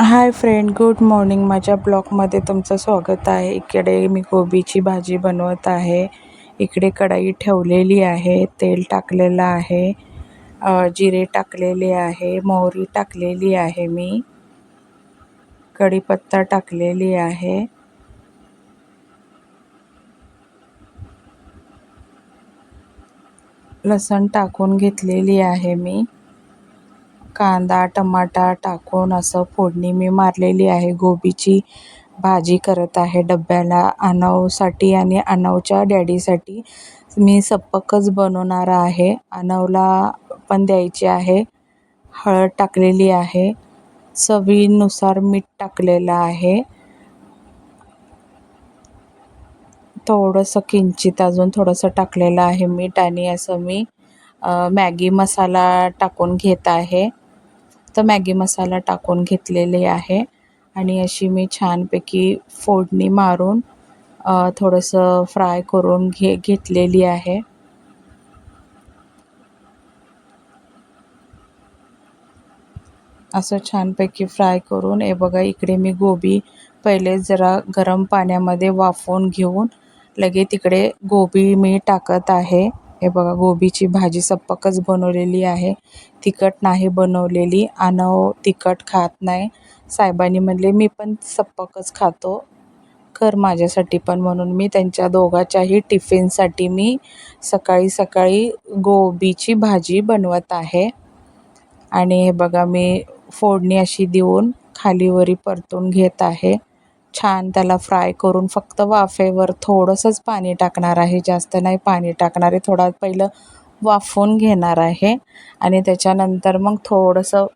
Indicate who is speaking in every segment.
Speaker 1: Hi friend, good morning. माझ्या ब्लॉगमध्ये तुमचं स्वागत आहे. इकडे मी गोबीची भाजी बनवत आहे. इकडे कढई ठेवलेली आहे, तेल टाकलेलं आहे, जिरे टाकलेले आहे, मोहरी टाकलेली आहे, मी कढीपत्ता टाकलेली आहे, लसण टाकून घेतलेली आहे, मी कांदा टमाटा टाकून असं फोडणी मी मारलेली आहे. गोबीची भाजी करत आहे डब्याला अनवसाठी आणि अनवच्या डॅडीसाठी मी सपकच बनवणार आहे. अनवला पण द्यायची आहे. हळद टाकलेली आहे, चवीनुसार मीठ टाकलेलं आहे, थोडंसं किंचित अजून थोडंसं टाकलेलं आहे मीठ. आणि असं मी मॅगी मसाला टाकून घेत आहे. तर मॅगी मसाला टाकून घेतलेले आहे आणि अशी मी छानपैकी फोडणी मारून थोडंसं फ्राय करून घेतलेली आहे. असं छानपैकी फ्राय करून हे बघा, इकडे मी गोबी पहिले जरा गरम पाण्यामध्ये वाफवून घेऊन लगेच तिकडे गोबी मी टाकत आहे. हे बघा, गोबीची भाजी सपकच बनवलेली आहे, तिखट नाही बनवलेली. अनव तिखट खात नाही. साहेबांनी म्हणले मी पण सपकच खातो, कर माझ्यासाठी पण, म्हणून मी त्यांच्या दोघांच्याही टिफिनसाठी मी सकाळी सकाळी गोबीची भाजी बनवत आहे. आणि हे बघा, मी फोडणी अशी देऊन खालीवरी परतून घेत आहे. छान त्याला फ्राय करून फक्त वाफेवर थोडंसंच पाणी टाकणार आहे, जास्त नाही पाणी टाकणार आहे. थोडा पहिलं वाफवून घेणार आहे आणि त्याच्यानंतर मग थोडंसं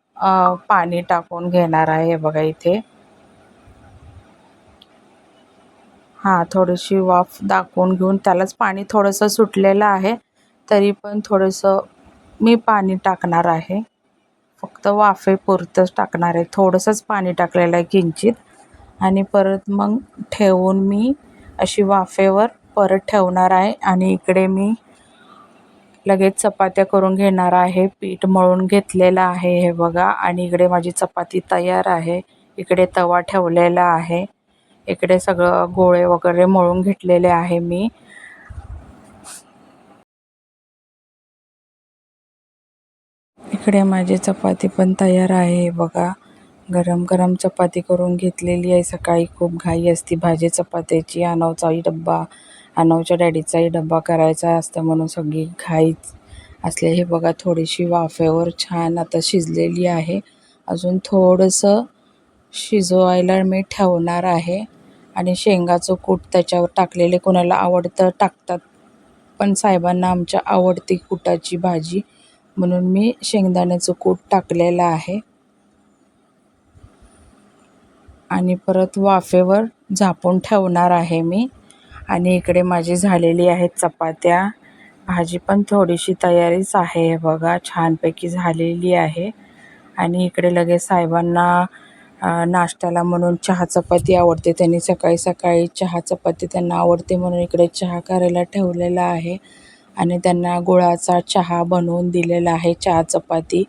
Speaker 1: पाणी टाकून घेणार आहे. हे बघा इथे, थोडीशी वाफ दाखवून घेऊन त्यालाच पाणी थोडंसं सुटलेलं आहे, तरी पण थोडंसं मी पाणी टाकणार आहे. फक्त वाफेपुरतंच टाकणार आहे, थोडंसंच पाणी टाकलेलं आहे किंचित. आणि परत मग ठेवून मी अशी वाफेवर परत ठेवणार आहे. आणि इकडे मी लगेच चपात्या करून घेणार आहे. पीठ मळून घेतलेलं आहे हे बघा, आणि इकडे माझी चपाती तयार आहे. इकडे तवा ठेवलेला आहे, इकडे सगळं गोळे वगैरे मळून घेतलेले आहे मी. इकडे माझी चपाती पण तयार आहे बघा. गरम गरम चपाती करून घेतलेली आहे. सकाळी खूप घाई असते भाजी चपात्याची. अनवचाही डब्बा, अनवच्या डॅडीचाही डब्बा करायचा असतं, म्हणून सगळी घाई असले. हे बघा, थोडीशी वाफेवर छान आता शिजलेली आहे. अजून थोडंसं शिजवायला मी ठेवणार आहे. आणि शेंगाचं कूट त्याच्यावर टाकलेले, कोणाला आवडतं टाकतात, पण साहेबांना आमच्या आवडते कुटाची भाजी, म्हणून मी शेंगदाण्याचं कूट टाकलेलं आहे. आणि परत वाफेवर झापून ठेवणार आहे मी. आणि इकडे माझी झालेली आहेत चपात्या. भाजी पण थोडीशी तयारीच आहे. हे बघा, छानपैकी झालेली आहे. आणि इकडे लगेच साहेबांना नाश्त्याला म्हणून चहा चपाती आवडते. त्यांनी सकाळी सकाळी चहा चपाती त्यांना आवडते, म्हणून इकडे चहा करायला ठेवलेला आहे. आणि त्यांना गुळाचा चहा बनवून दिलेला आहे. चहा चपाती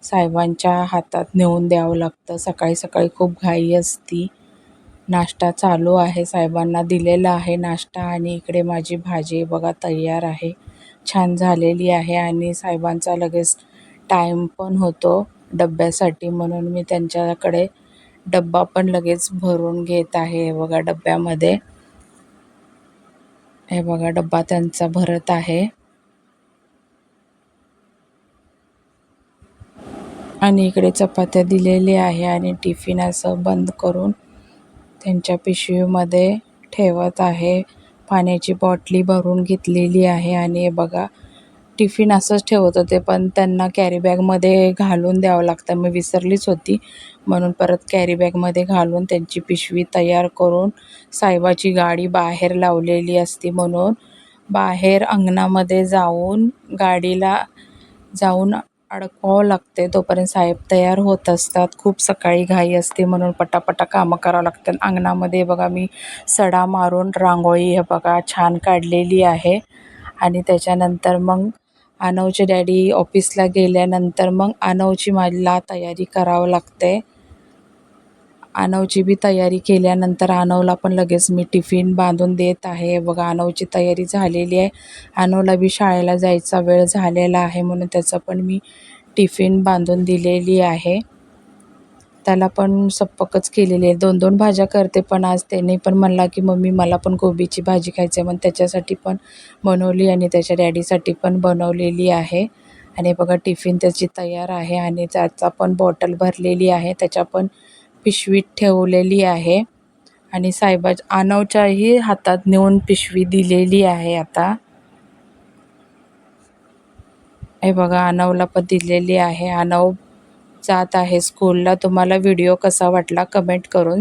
Speaker 1: साहेबांच्या हातात नेऊन द्यावं लागतं. सकाळी सकाळी खूप घाई असती. नाश्ता चालू आहे, साहेबांना दिलेला आहे नाश्ता. आणि इकडे माझी भाजी बघा तयार आहे, छान झालेली आहे. आणि साहेबांचा लगेच टाईम पण होतो डब्यासाठी, म्हणून मी त्यांच्याकडे डब्बा पण लगेच भरून घेत आहे. हे बघा, डब्यामध्ये हे बघा, डब्बा त्यांचा भरत आहे. आणि इकडे चपात्या दिलेल्या आहे आणि टिफिन असं बंद करून त्यांच्या पिशवीमध्ये ठेवत आहे. पाण्याची बॉटली भरून घेतलेली आहे. आणि हे बघा, टिफिन असंच ठेवत होते, पण त्यांना कॅरीबॅगमध्ये घालून द्यावं लागतं. मी विसरलीच होती, म्हणून परत कॅरीबॅगमध्ये घालून त्यांची पिशवी तयार करून, साहेबाची गाडी बाहेर लावलेली असते, म्हणून बाहेर अंगणामध्ये जाऊन गाडीला जाऊन अडकवावं लागते. तोपर्यंत साहेब तयार होत असतात. खूप सकाळी घाई असते, म्हणून पटापटा कामं करावं लागतात. अंगणामध्ये बघा, मी सडा मारून रांगोळी हे बघा छान काढलेली आहे. आणि त्याच्यानंतर मग अनवचे डॅडी ऑफिसला गेल्यानंतर मग अनवची मला तयारी करावं लागते. आनवची बी तयारी केल्यानंतर आनवला पण लगेच मी टिफिन बांधून देत आहे. बघा आनवची तयारी झालेली आहे. आनवला बी शाळेला जायचा वेळ झालेला आहे म्हणून त्याचा पण मी टिफिन बांधून दिलेली आहे. त्याला पण सप्पकच केलेली आहे. 2-2 भाज्या करते, पण आज त्याने पण म्हणला की मम्मी मला पण गोबीची भाजी खायची आहे, म्हणून त्याच्यासाठी पण बनवली आणि त्याच्या डॅडीसाठी पण बनवलेली आहे. आणि बघा टिफिन त्याची तयार आहे आणि त्याचा पण बॉटल भरलेली आहे. त्याच्या पण पिशवीत ठेवलेली आहे आणि आनवच्याही हातात नेऊन पिशवी दिलेली आहे आता. हे बघा आनवला पण दिलेली आहे. आनव जात आहे स्कूलला. तुम्हाला व्हिडिओ कसा वाटला कमेंट करून